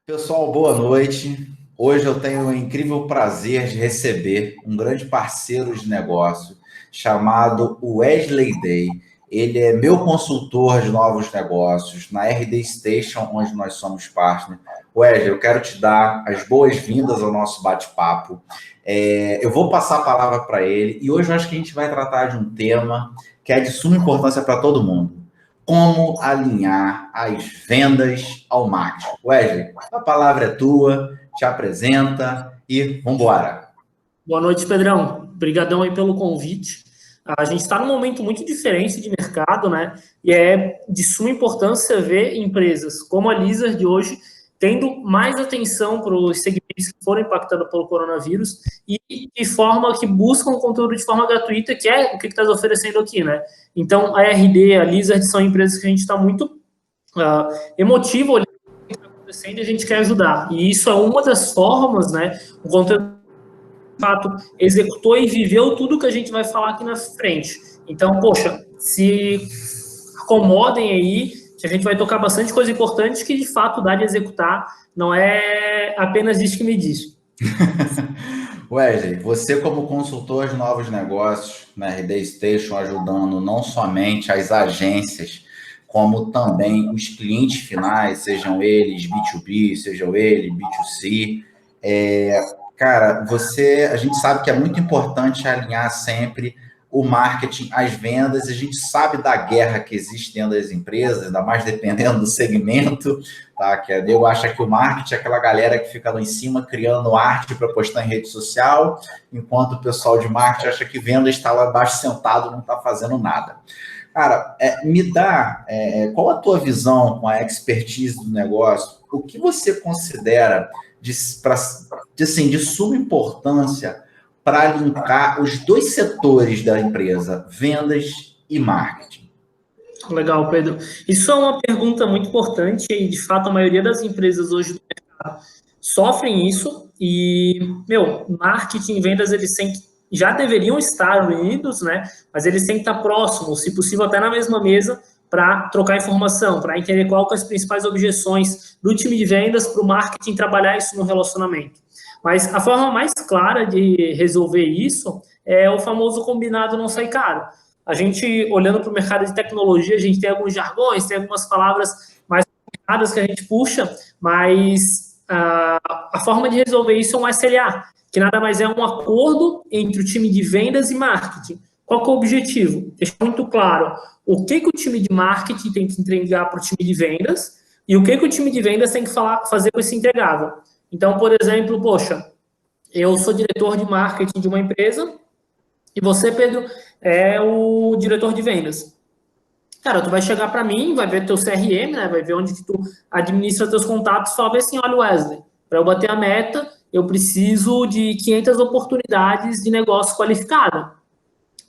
Pessoal, boa noite. Hoje eu tenho o incrível prazer de receber um grande parceiro de negócio chamado Wesley Day. Ele é meu consultor de novos negócios na RD Station, onde nós somos partner. Wesley, eu quero te dar as boas-vindas ao nosso bate-papo. Eu vou passar a palavra para ele e hoje eu acho que a gente vai tratar de um tema que é de suma importância para todo mundo. Como alinhar as vendas ao marketing. Wesley, a palavra é tua, te apresenta e vamos embora. Boa noite, Pedrão. Obrigadão aí pelo convite. A gente está num momento muito diferente de mercado, né? E é de suma importância ver empresas como a Lizard hoje tendo mais atenção para os segmentos que foram impactados pelo coronavírus e de forma que buscam conteúdo de forma gratuita, que é o que está oferecendo aqui, né? Então, a RD, a Lizard são empresas que a gente está muito emotivo olhando o que está acontecendo e a gente quer ajudar. E isso é uma das formas, né? O conteúdo fato, executou e viveu tudo que a gente vai falar aqui na frente. Então, poxa, se acomodem aí, que a gente vai tocar bastante coisa importante que, de fato, dá de executar, não é apenas isso que me diz. Wesley, você como consultor de novos negócios na RD Station, ajudando não somente as agências, como também os clientes finais, sejam eles B2B, sejam eles B2C, cara, a gente sabe que é muito importante alinhar sempre o marketing às vendas, a gente sabe da guerra que existe dentro das empresas, ainda mais dependendo do segmento, tá? Que eu acho que o marketing é aquela galera que fica lá em cima criando arte para postar em rede social, enquanto o pessoal de marketing acha que venda está lá embaixo sentado, não está fazendo nada. Cara, qual a tua visão com a expertise do negócio? O que você considera de suma importância para linkar os dois setores da empresa, vendas e marketing? Legal, Pedro. Isso é uma pergunta muito importante e, de fato, a maioria das empresas hoje do mercado sofrem isso e, marketing e vendas, eles já deveriam estar unidos, né? Mas eles têm que estar próximos, se possível, até na mesma mesa, para trocar informação, para entender qual que são as principais objeções do time de vendas para o marketing trabalhar isso no relacionamento. Mas a forma mais clara de resolver isso é o famoso combinado não sai caro. A gente, olhando para o mercado de tecnologia, a gente tem alguns jargões, tem algumas palavras mais complicadas que a gente puxa, mas a forma de resolver isso é um SLA, que nada mais é um acordo entre o time de vendas e marketing. Qual que é o objetivo? Deixar muito claro o que o time de marketing tem que entregar para o time de vendas e o que o time de vendas tem que fazer com esse entregável. Então, por exemplo, poxa, eu sou diretor de marketing de uma empresa e você, Pedro, é o diretor de vendas. Cara, tu vai chegar para mim, vai ver teu CRM, né? Vai ver onde que tu administra teus contatos e fala assim, olha, Wesley, para eu bater a meta, eu preciso de 500 oportunidades de negócio qualificado.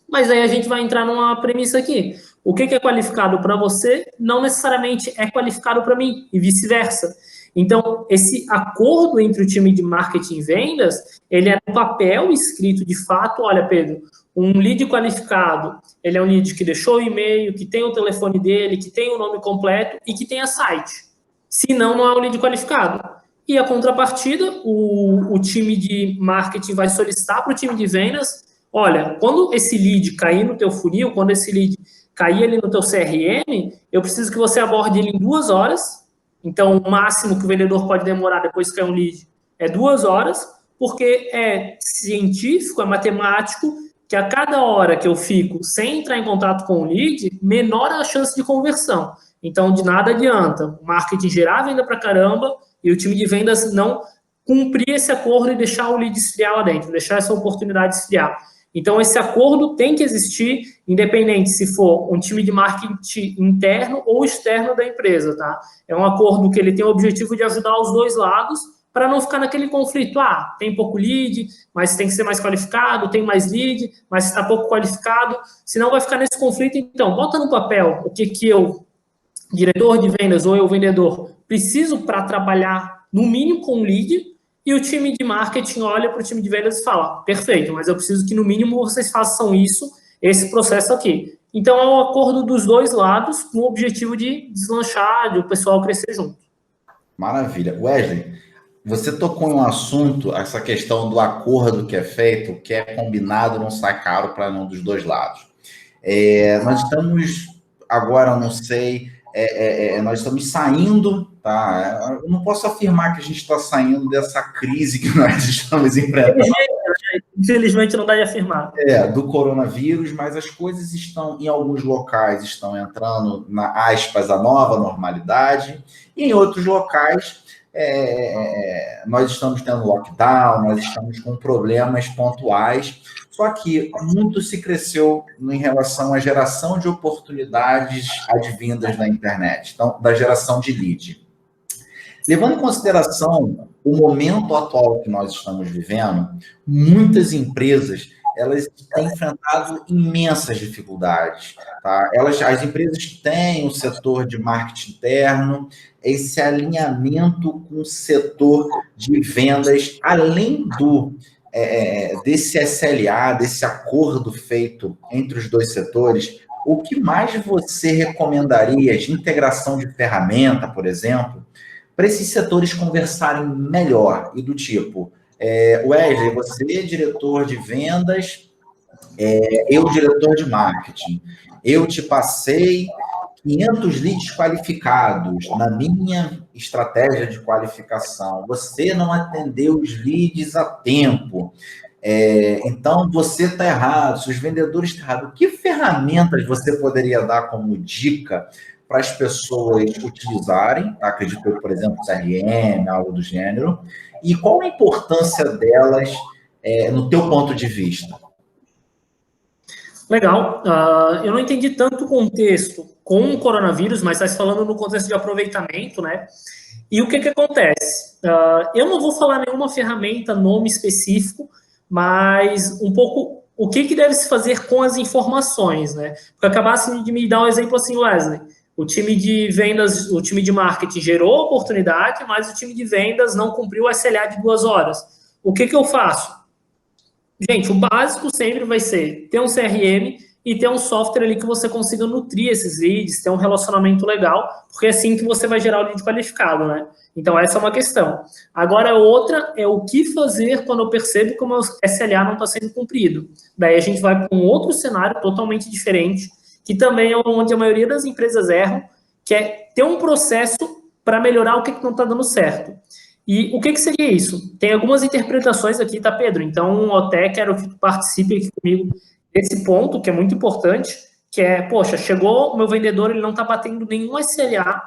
Mas aí a gente vai entrar numa premissa aqui. O que é qualificado para você não necessariamente é qualificado para mim e vice-versa. Então, esse acordo entre o time de marketing e vendas, ele é no papel escrito de fato, olha, Pedro, um lead qualificado, ele é um lead que deixou o e-mail, que tem o telefone dele, que tem o nome completo e que tenha site. Se não, não é um lead qualificado. E a contrapartida, o time de marketing vai solicitar para o time de vendas, olha, quando esse lead cair no teu funil, quando esse lead cair ali no teu CRM, eu preciso que você aborde ele em 2 horas. Então, o máximo que o vendedor pode demorar depois que é um lead é 2 horas, porque é científico, é matemático, que a cada hora que eu fico sem entrar em contato com o lead, menor a chance de conversão. Então, de nada adianta o marketing gerar venda para caramba e o time de vendas não cumprir esse acordo e deixar o lead esfriar lá dentro, deixar essa oportunidade esfriar. Então, esse acordo tem que existir, independente se for um time de marketing interno ou externo da empresa, tá? É um acordo que ele tem o objetivo de ajudar os dois lados para não ficar naquele conflito. Ah, tem pouco lead, mas tem que ser mais qualificado, tem mais lead, mas está pouco qualificado. Senão vai ficar nesse conflito. Então, bota no papel o que eu, diretor de vendas ou eu, vendedor, preciso para trabalhar no mínimo com lead, e o time de marketing olha para o time de vendas e fala, perfeito, mas eu preciso que no mínimo vocês façam isso, esse processo aqui. Então é um acordo dos dois lados com o objetivo de deslanchar, de o pessoal crescer junto. Maravilha. Wesley, você tocou em um assunto, essa questão do acordo que é feito, o que é combinado não sai caro para nenhum dos dois lados. Nós estamos, agora, não sei, nós estamos saindo, tá? Eu não posso afirmar que a gente está saindo dessa crise que nós estamos enfrentando. Infelizmente não dá de afirmar. Do coronavírus, mas as coisas estão, em alguns locais, estão entrando na, aspas, a nova normalidade, e em outros locais nós estamos tendo lockdown, nós estamos com problemas pontuais, só que muito se cresceu em relação à geração de oportunidades advindas da internet, então, da geração de lead. Levando em consideração o momento atual que nós estamos vivendo, muitas empresas elas têm enfrentado imensas dificuldades. Tá? As empresas têm o setor de marketing interno, esse alinhamento com o setor de vendas, além desse SLA, desse acordo feito entre os dois setores. O que mais você recomendaria de integração de ferramenta, por exemplo, para esses setores conversarem melhor e do tipo, Wesley, você é diretor de vendas, eu diretor de marketing, eu te passei 500 leads qualificados na minha estratégia de qualificação, você não atendeu os leads a tempo, então você está errado, seus vendedores estão errados. Que ferramentas você poderia dar como dica para as pessoas utilizarem, tá? Acredito eu, por exemplo, CRM, algo do gênero, e qual a importância delas no teu ponto de vista? Legal. Eu não entendi tanto o contexto com o coronavírus, mas está falando no contexto de aproveitamento, né? E o que acontece? Eu não vou falar nenhuma ferramenta, nome específico, mas um pouco o que deve se fazer com as informações, né? Porque acabasse de me dar um exemplo assim, Wesley. O time de vendas, o time de marketing gerou oportunidade, mas o time de vendas não cumpriu o SLA de 2 horas. O que eu faço? Gente, o básico sempre vai ser ter um CRM e ter um software ali que você consiga nutrir esses leads, ter um relacionamento legal, porque é assim que você vai gerar o lead qualificado, né? Então, essa é uma questão. Agora, outra é o que fazer quando eu percebo que o meu SLA não está sendo cumprido. Daí a gente vai para um outro cenário totalmente diferente, que também é onde a maioria das empresas erram, que é ter um processo para melhorar o que não está dando certo. E o que seria isso? Tem algumas interpretações aqui, tá, Pedro? Então, eu até quero que tu participe aqui comigo desse ponto, que é muito importante, que é, poxa, chegou o meu vendedor, ele não está batendo nenhum SLA,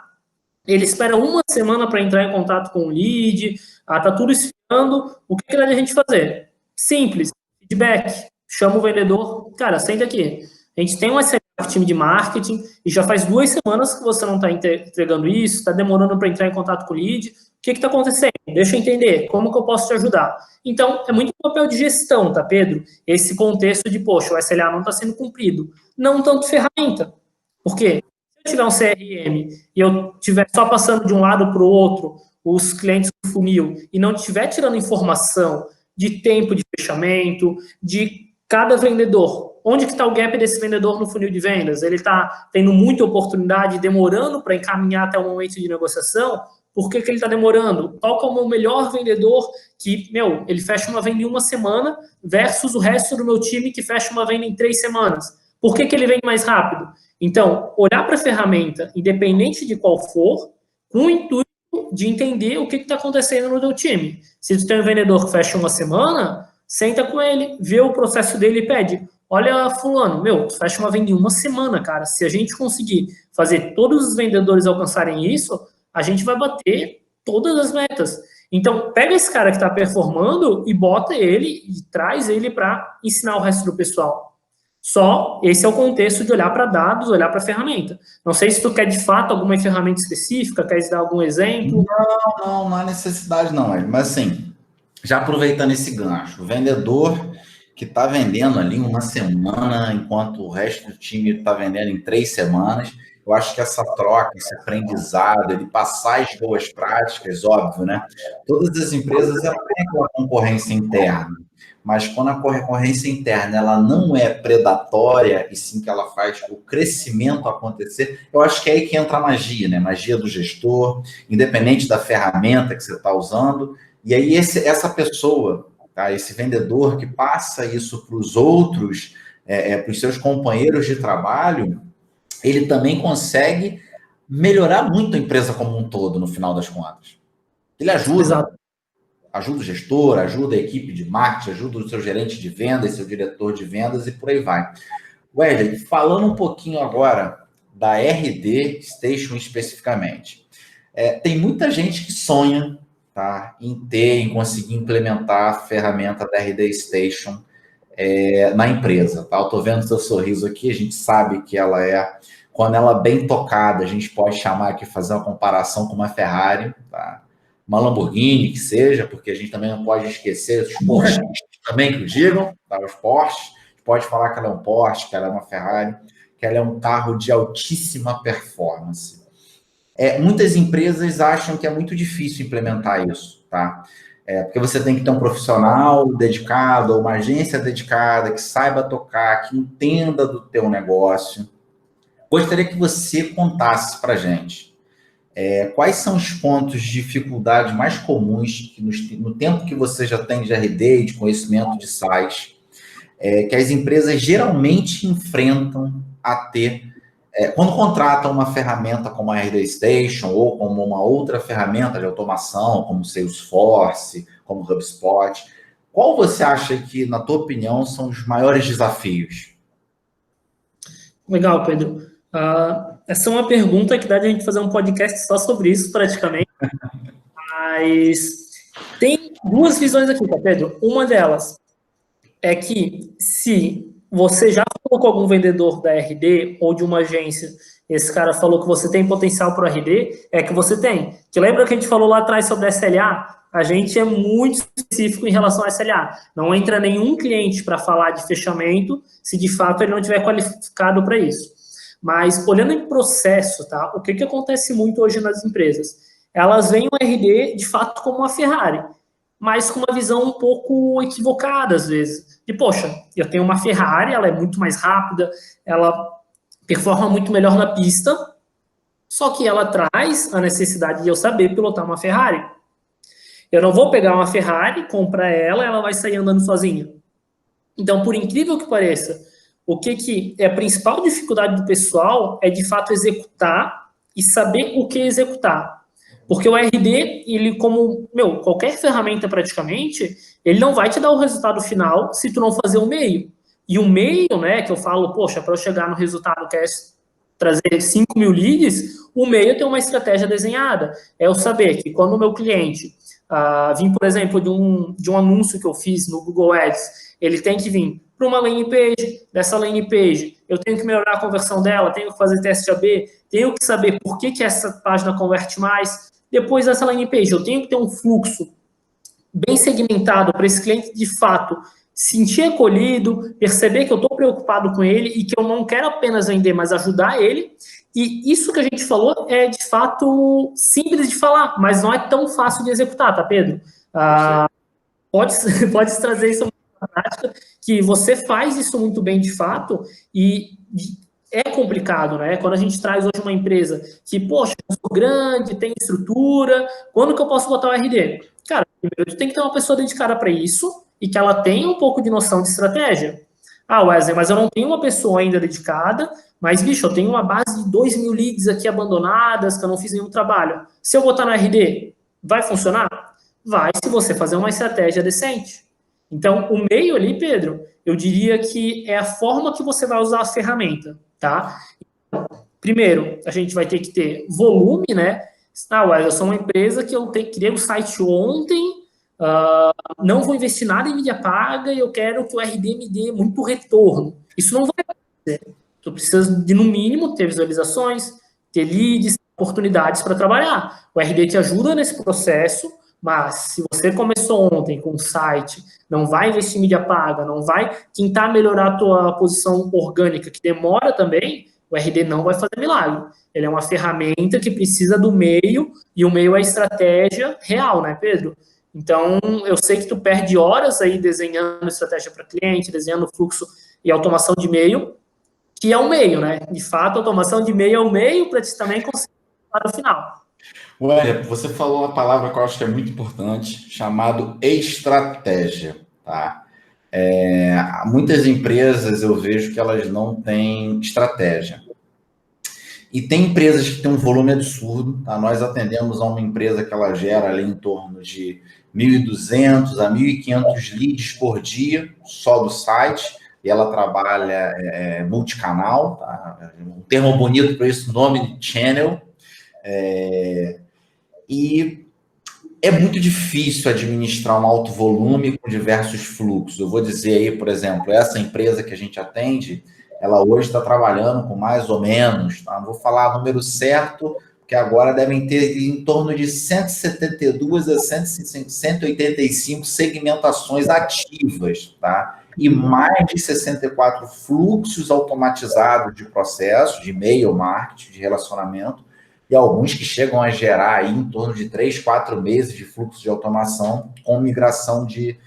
ele espera uma semana para entrar em contato com o lead, tá tudo esfriando, o que deve a gente fazer? Simples, feedback, chama o vendedor, cara, senta aqui, a gente tem um SLA para o time de marketing e já faz 2 semanas que você não está entregando isso, está demorando para entrar em contato com o lead, o que está acontecendo? Deixa eu entender, como que eu posso te ajudar? Então, é muito papel de gestão, tá, Pedro? Esse contexto de, poxa, o SLA não está sendo cumprido. Não tanto ferramenta. Por quê? Se eu tiver um CRM e eu estiver só passando de um lado para o outro os clientes do funil e não estiver tirando informação de tempo de fechamento, de cada vendedor, onde que está o gap desse vendedor no funil de vendas? Ele está tendo muita oportunidade, demorando para encaminhar até o momento de negociação? Por que ele está demorando? Qual que é o meu melhor vendedor que, ele fecha uma venda em 1 semana versus o resto do meu time que fecha uma venda em 3 semanas? Por que ele vem mais rápido? Então, olhar para a ferramenta, independente de qual for, com o intuito de entender o que está acontecendo no teu time. Se tu tem um vendedor que fecha 1 semana, senta com ele, vê o processo dele e pede, olha, fulano, tu fecha uma venda em 1 semana, cara. Se a gente conseguir fazer todos os vendedores alcançarem isso, a gente vai bater todas as metas. Então, pega esse cara que está performando e bota ele e traz ele para ensinar o resto do pessoal. Só esse é o contexto de olhar para dados, olhar para a ferramenta. Não sei se tu quer, de fato, alguma ferramenta específica, quer dar algum exemplo? Não há necessidade não, mas assim, já aproveitando esse gancho, o vendedor que está vendendo ali 1 semana, enquanto o resto do time está vendendo em 3 semanas, Eu acho que essa troca, esse aprendizado, ele passar as boas práticas, óbvio, né? Todas as empresas elas têm aquela concorrência interna, mas quando a concorrência interna ela não é predatória, e sim que ela faz o crescimento acontecer, eu acho que é aí que entra a magia, né? Magia do gestor, independente da ferramenta que você está usando, e aí essa pessoa, tá? Esse vendedor que passa isso para os outros, para os seus companheiros de trabalho, ele também consegue melhorar muito a empresa como um todo, no final das contas. Ele ajuda. Exato. Ajuda o gestor, ajuda a equipe de marketing, ajuda o seu gerente de vendas, seu diretor de vendas e por aí vai. Wesley, falando um pouquinho agora da RD Station especificamente. Tem muita gente que sonha, tá, em conseguir implementar a ferramenta da RD Station na empresa. Tá? Eu estou vendo seu sorriso aqui, a gente sabe que ela quando ela é bem tocada, a gente pode chamar aqui, fazer uma comparação com uma Ferrari, tá? Uma Lamborghini, que seja, porque a gente também não pode esquecer os Porsche também que o digam, tá? Os Porsche, pode falar que ela é um Porsche, que ela é uma Ferrari, que ela é um carro de altíssima performance. Muitas empresas acham que é muito difícil implementar isso, tá? Porque você tem que ter um profissional dedicado, ou uma agência dedicada, que saiba tocar, que entenda do teu negócio. Gostaria que você contasse para a gente quais são os pontos de dificuldade mais comuns que no tempo que você já tem de RD e de conhecimento de SaaS, que as empresas geralmente enfrentam a ter quando contratam uma ferramenta como a RD Station ou como uma outra ferramenta de automação, como Salesforce, como HubSpot. Qual você acha que, na tua opinião, são os maiores desafios? Legal, Pedro. Essa é uma pergunta que dá de a gente fazer um podcast só sobre isso, praticamente. Mas tem duas visões aqui, tá, Pedro? Uma delas é que se você já falou com algum vendedor da RD ou de uma agência, esse cara falou que você tem potencial para o RD, é que você tem. Que lembra que a gente falou lá atrás sobre SLA? A gente é muito específico em relação a SLA. Não entra nenhum cliente para falar de fechamento se de fato ele não tiver qualificado para isso. Mas, olhando em processo, tá? O que acontece muito hoje nas empresas? Elas veem o RD, de fato, como uma Ferrari, mas com uma visão um pouco equivocada, às vezes. E, poxa, eu tenho uma Ferrari, ela é muito mais rápida, ela performa muito melhor na pista, só que ela traz a necessidade de eu saber pilotar uma Ferrari. Eu não vou pegar uma Ferrari, comprar ela vai sair andando sozinha. Então, por incrível que pareça, o que é a principal dificuldade do pessoal é, de fato, executar e saber o que executar. Porque o RD, ele como, qualquer ferramenta praticamente, ele não vai te dar o resultado final se tu não fazer o meio. E o meio, né, que eu falo, poxa, para eu chegar no resultado que é trazer 5 mil leads, o meio tem uma estratégia desenhada. É eu saber que quando o meu cliente vir, por exemplo, de um anúncio que eu fiz no Google Ads, ele tem que vir para uma landing page, dessa landing page, eu tenho que melhorar a conversão dela, tenho que fazer teste AB, tenho que saber por que essa página converte mais. Depois dessa landing page, eu tenho que ter um fluxo bem segmentado para esse cliente, de fato, sentir acolhido, perceber que eu estou preocupado com ele e que eu não quero apenas vender, mas ajudar ele. E isso que a gente falou é, de fato, simples de falar, mas não é tão fácil de executar, tá, Pedro? Pode trazer isso na prática, que você faz isso muito bem, de fato, e é complicado, né? Quando a gente traz hoje uma empresa que, poxa, eu sou grande, tem estrutura, quando que eu posso botar o RD? Cara, primeiro tu tem que ter uma pessoa dedicada para isso e que ela tenha um pouco de noção de estratégia. Wesley, mas eu não tenho uma pessoa ainda dedicada, mas, bicho, eu tenho uma base de 2 mil leads aqui abandonadas, que eu não fiz nenhum trabalho. Se eu botar no RD, vai funcionar? Vai, se você fazer uma estratégia decente. Então, o meio ali, Pedro, eu diria que é a forma que você vai usar a ferramenta, tá? Primeiro, a gente vai ter que ter volume, né? Eu sou uma empresa que eu criei o site ontem, não vou investir nada em mídia paga e eu quero que o RD me dê muito retorno. Isso não vai acontecer. Tu precisa de, no mínimo, ter visualizações, ter leads, oportunidades para trabalhar. O RD te ajuda nesse processo, mas se você começou ontem com um site, não vai investir em mídia paga, não vai tentar melhorar a tua posição orgânica, que demora também, O RD não vai fazer milagre. Ele é uma ferramenta que precisa do meio, e o meio é a estratégia real, né, Pedro? Então, eu sei que tu perde horas aí desenhando estratégia para cliente, desenhando fluxo e automação de e-mail, que é o meio, né? De fato, a automação de e-mail é o meio para te também conseguir para o final. Ué, você falou uma palavra que eu acho que é muito importante, chamado estratégia, tá? Muitas empresas eu vejo que elas não têm estratégia. E tem empresas que têm um volume absurdo, tá? Nós atendemos a uma empresa que ela gera ali em torno de 1.200 a 1.500 leads por dia, só do site, e ela trabalha multicanal, tá? Um termo bonito para isso, nome de channel, e é muito difícil administrar um alto volume com diversos fluxos. Eu vou dizer aí, por exemplo, essa empresa que a gente atende, ela hoje está trabalhando com mais ou menos, tá? Não vou falar o número certo, porque agora devem ter em torno de 172 a 185 segmentações ativas, tá? E mais de 64 fluxos automatizados de processos, de e-mail marketing, de relacionamento, e alguns que chegam a gerar aí em torno de 3, 4 meses de fluxo de automação com migração de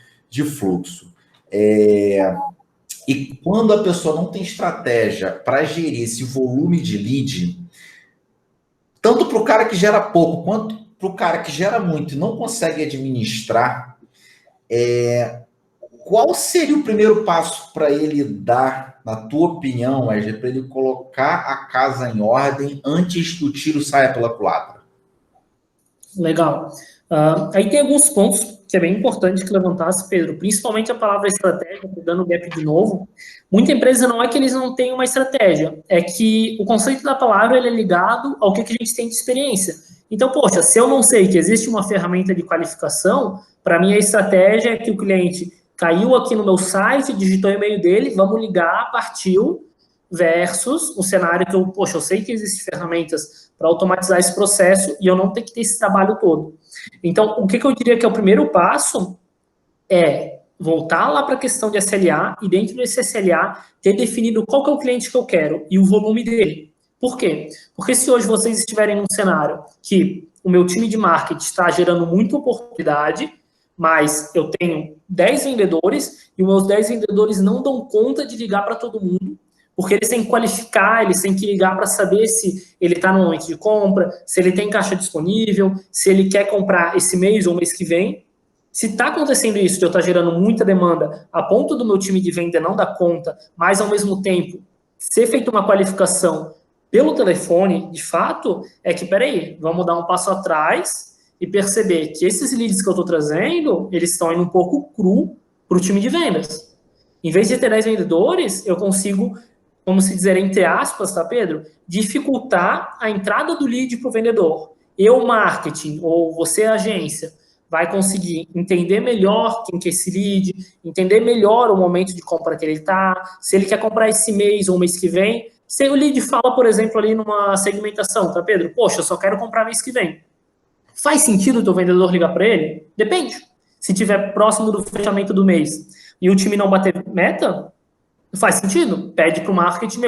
fluxo. E quando a pessoa não tem estratégia para gerir esse volume de lead, tanto para o cara que gera pouco, quanto para o cara que gera muito e não consegue administrar, qual seria o primeiro passo para ele dar, na tua opinião, Wesley, para ele colocar a casa em ordem antes que o tiro saia pela culatra? Legal. Aí tem alguns pontos que é bem importante que levantasse, Pedro, principalmente a palavra estratégia, pegando o gap de novo. Muita empresa não é que eles não têm uma estratégia, é que o conceito da palavra ele é ligado ao que a gente tem de experiência. Então, poxa, se eu não sei que existe uma ferramenta de qualificação, para mim a estratégia é que o cliente caiu aqui no meu site, digitou o e-mail dele, vamos ligar, partiu, versus o cenário que eu sei que existem ferramentas para automatizar esse processo e eu não tenho que ter esse trabalho todo. Então, o que eu diria que é o primeiro passo é voltar lá para a questão de SLA e dentro desse SLA ter definido qual que é o cliente que eu quero e o volume dele. Por quê? Porque se hoje vocês estiverem num cenário que o meu time de marketing está gerando muita oportunidade, mas eu tenho 10 vendedores e os meus 10 vendedores não dão conta de ligar para todo mundo, porque eles têm que qualificar, eles têm que ligar para saber se ele está no momento de compra, se ele tem caixa disponível, se ele quer comprar esse mês ou mês que vem. Se está acontecendo isso, de eu estar gerando muita demanda, a ponto do meu time de venda não dar conta, mas ao mesmo tempo ser feita uma qualificação pelo telefone, de fato, é que, peraí, vamos dar um passo atrás e perceber que esses leads que eu estou trazendo, eles estão indo um pouco cru para o time de vendas. Em vez de ter 10 vendedores, eu consigo, vamos dizer, entre aspas, tá, Pedro? Dificultar a entrada do lead para o vendedor. Eu, marketing, ou você, agência, vai conseguir entender melhor quem que é esse lead, entender melhor o momento de compra que ele está, se ele quer comprar esse mês ou mês que vem. Se o lead fala, por exemplo, ali numa segmentação, tá, Pedro? Poxa, eu só quero comprar mês que vem. Faz sentido o teu vendedor ligar para ele? Depende. Se tiver próximo do fechamento do mês e o time não bater meta, faz sentido. Pede para o marketing,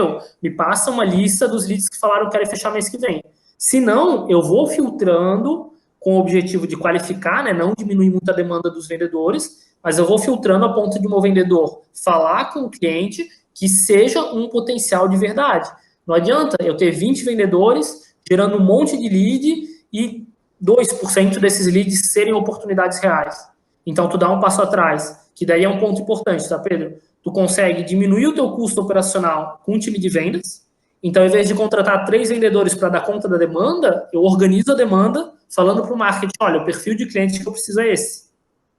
me passa uma lista dos leads que falaram que querem fechar mês que vem. Se não, eu vou filtrando com o objetivo de qualificar, né, não diminuir muito a demanda dos vendedores, mas eu vou filtrando a ponto de meu vendedor falar com o cliente que seja um potencial de verdade. Não adianta eu ter 20 vendedores gerando um monte de lead e 2% desses leads serem oportunidades reais. Então, tu dá um passo atrás, que daí é um ponto importante, tá, Pedro? Tu consegue diminuir o teu custo operacional com um time de vendas. Então, ao invés de contratar 3 vendedores para dar conta da demanda, eu organizo a demanda falando para o marketing, olha, o perfil de cliente que eu preciso é esse.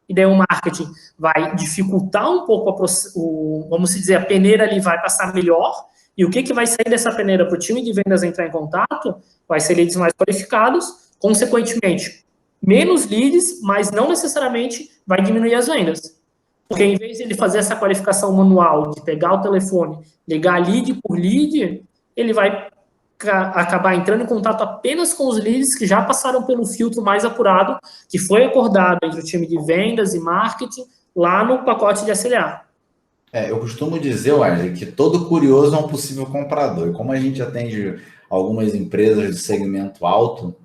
E daí o marketing vai dificultar um pouco, vamos dizer, a peneira ali vai passar melhor. E o que vai sair dessa peneira para o time de vendas entrar em contato? Vai ser leads mais qualificados, consequentemente, menos leads, mas não necessariamente vai diminuir as vendas. Porque em vez de ele fazer essa qualificação manual, de pegar o telefone, ligar lead por lead, ele vai acabar entrando em contato apenas com os leads que já passaram pelo filtro mais apurado, que foi acordado entre o time de vendas e marketing, lá no pacote de SLA. Eu costumo dizer, Wesley, que todo curioso é um possível comprador. E como a gente atende algumas empresas de segmento alto,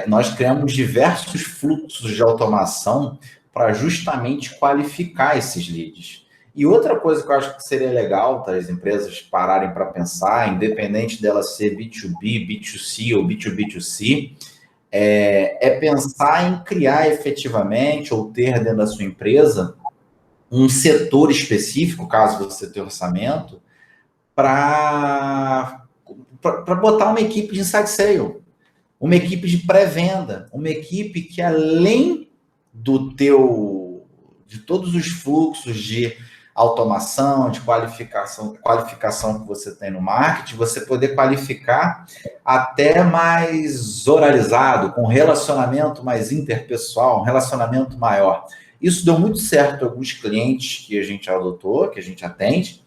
nós criamos diversos fluxos de automação para justamente qualificar esses leads. E outra coisa que eu acho que seria legal tá, as empresas pararem para pensar, independente dela ser B2B, B2C ou B2B2C, é pensar em criar efetivamente ou ter dentro da sua empresa um setor específico, caso você tenha orçamento, para botar uma equipe de inside sale, uma equipe de pré-venda, uma equipe que além de todos os fluxos de automação, de qualificação que você tem no marketing, você poder qualificar até mais oralizado, com relacionamento mais interpessoal, um relacionamento maior. Isso deu muito certo a alguns clientes que a gente adotou, que a gente atende.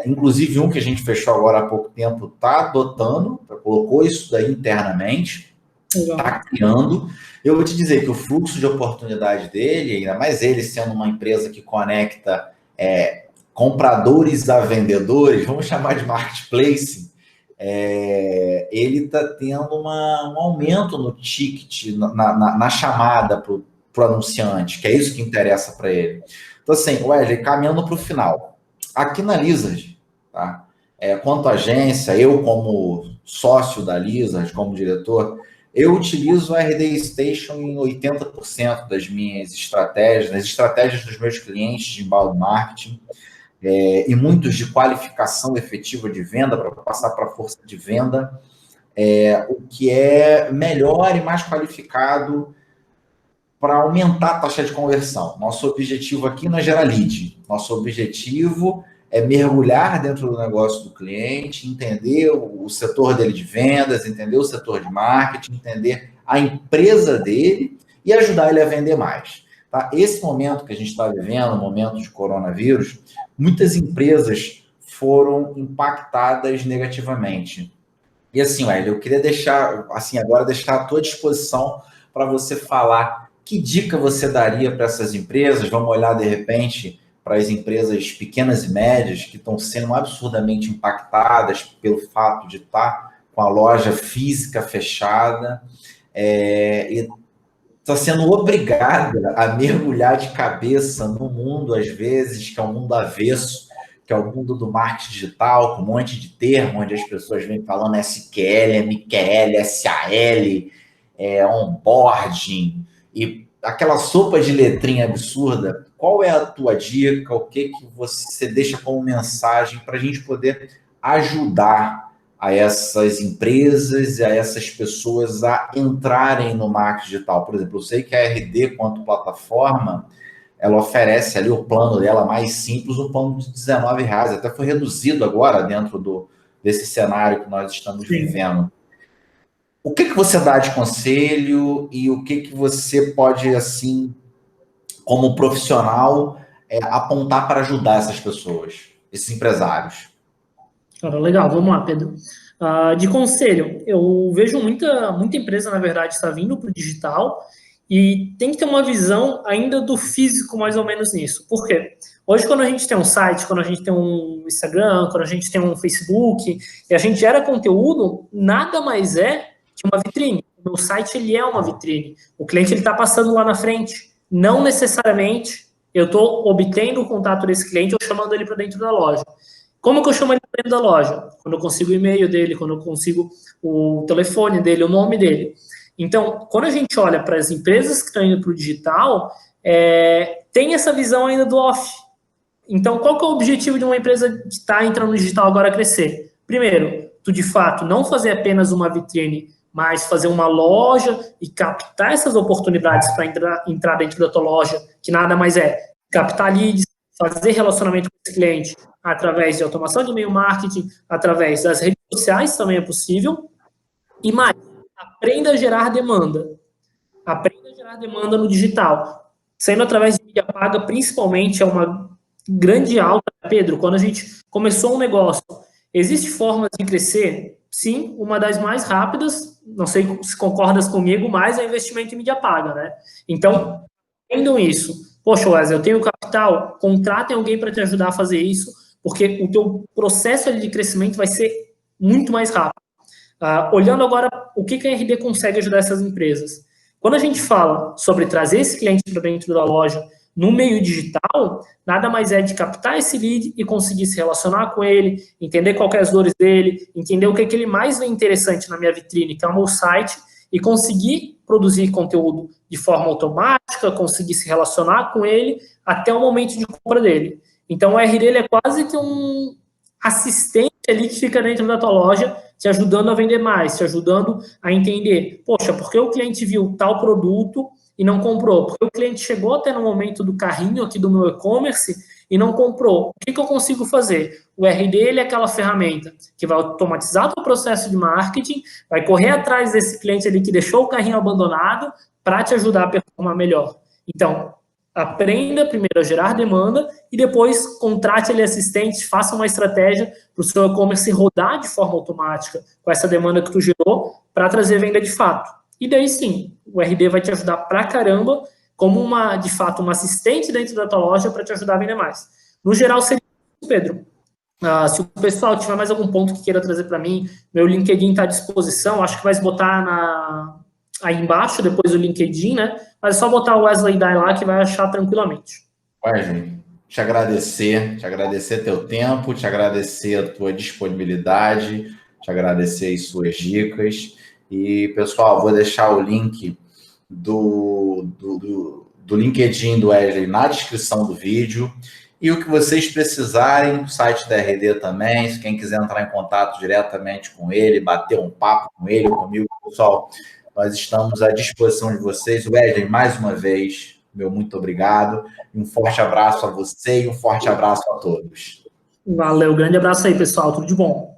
Inclusive um que a gente fechou agora há pouco tempo está adotando, colocou isso daí internamente, está criando. Eu vou te dizer que o fluxo de oportunidade dele, ainda mais ele sendo uma empresa que conecta compradores a vendedores, vamos chamar de marketplace, ele está tendo um aumento no ticket, na chamada para o anunciante, que é isso que interessa para ele. Então, assim, Wesley, caminhando para o final. Aqui na Lizard, tá? Quanto à agência, eu como sócio da Lizard, como diretor, eu utilizo o RD Station em 80% das minhas estratégias, nas estratégias dos meus clientes de inbound marketing, e muitos de qualificação efetiva de venda, para passar para a força de venda, o que é melhor e mais qualificado para aumentar a taxa de conversão. Nosso objetivo aqui não é gerar lead. Nosso objetivo é mergulhar dentro do negócio do cliente, entender o setor dele de vendas, entender o setor de marketing, entender a empresa dele e ajudar ele a vender mais. Tá? Esse momento que a gente está vivendo, o momento de coronavírus, muitas empresas foram impactadas negativamente. E assim, Wesley, eu queria deixar à tua disposição para você falar que dica você daria para essas empresas. Vamos olhar, de repente, para as empresas pequenas e médias que estão sendo absurdamente impactadas pelo fato de estar com a loja física fechada e está sendo obrigada a mergulhar de cabeça no mundo, às vezes, que é um mundo avesso, que é o mundo do marketing digital, com um monte de termo, onde as pessoas vêm falando SQL, MQL, SAL, onboarding, e aquela sopa de letrinha absurda. Qual é a tua dica? O que você deixa como mensagem para a gente poder ajudar a essas empresas e a essas pessoas a entrarem no marketing digital? Por exemplo, eu sei que a RD, quanto plataforma, ela oferece ali o plano dela mais simples, um plano de R$19, até foi reduzido agora dentro desse cenário que nós estamos vivendo. O que você dá de conselho e o que você pode, assim, como profissional, apontar para ajudar essas pessoas, esses empresários? Cara, legal, vamos lá, Pedro. De conselho, eu vejo muita empresa, na verdade, está vindo para o digital e tem que ter uma visão ainda do físico, mais ou menos nisso. Por quê? Hoje, quando a gente tem um site, quando a gente tem um Instagram, quando a gente tem um Facebook, e a gente gera conteúdo, nada mais é que uma vitrine. O meu site, ele é uma vitrine. O cliente, ele está passando lá na frente. Não necessariamente eu estou obtendo o contato desse cliente ou chamando ele para dentro da loja. Como que eu chamo ele para dentro da loja? Quando eu consigo o e-mail dele, quando eu consigo o telefone dele, o nome dele. Então, quando a gente olha para as empresas que estão indo para o digital, tem essa visão ainda do off. Então, qual que é o objetivo de uma empresa que está entrando no digital agora crescer? Primeiro, tu de fato não fazer apenas uma vitrine, mas fazer uma loja e captar essas oportunidades para entrar dentro da tua loja, que nada mais é captar leads, fazer relacionamento com esse cliente através de automação de e-mail marketing, através das redes sociais também é possível. E mais, aprenda a gerar demanda. Aprenda a gerar demanda no digital. Sendo através de mídia paga, principalmente, é uma grande alta. Pedro, quando a gente começou um negócio, existe formas de crescer? Sim, uma das mais rápidas, não sei se concordas comigo, mas é investimento em mídia paga, né? Então, aprendam isso. Poxa, Wesley, eu tenho capital, contratem alguém para te ajudar a fazer isso, porque o teu processo ali de crescimento vai ser muito mais rápido. Olhando agora o que a RD consegue ajudar essas empresas. Quando a gente fala sobre trazer esse cliente para dentro da loja no meio digital, nada mais é de captar esse lead e conseguir se relacionar com ele, entender qual que é as dores dele, entender o que ele mais vê interessante na minha vitrine, que é o meu site, e conseguir produzir conteúdo de forma automática, conseguir se relacionar com ele até o momento de compra dele. Então, o RD ele é quase que um assistente ali que fica dentro da tua loja, te ajudando a vender mais, te ajudando a entender, poxa, por que o cliente viu tal produto e não comprou? Porque o cliente chegou até no momento do carrinho aqui do meu e-commerce e não comprou. O que eu consigo fazer? O RD ele é aquela ferramenta que vai automatizar o processo de marketing, vai correr atrás desse cliente ali que deixou o carrinho abandonado para te ajudar a performar melhor. Então, aprenda primeiro a gerar demanda e depois contrate ali assistentes, faça uma estratégia para o seu e-commerce rodar de forma automática com essa demanda que tu gerou para trazer venda de fato. E daí sim, o RD vai te ajudar pra caramba como de fato, uma assistente dentro da tua loja para te ajudar a vender mais. No geral, seria isso, Pedro. Se o pessoal tiver mais algum ponto que queira trazer para mim, meu LinkedIn está à disposição, acho que vai botar aí embaixo, depois o LinkedIn, né? Mas é só botar o Wesley Dai lá que vai achar tranquilamente. Wesley, te agradecer teu tempo, te agradecer a tua disponibilidade, te agradecer as suas dicas. E, pessoal, vou deixar o link do LinkedIn do Wesley na descrição do vídeo. E o que vocês precisarem, o site da RD também, se quem quiser entrar em contato diretamente com ele, bater um papo com ele, comigo, pessoal, nós estamos à disposição de vocês. Wesley, mais uma vez, meu muito obrigado. Um forte abraço a você e um forte abraço a todos. Valeu, grande abraço aí, pessoal. Tudo de bom.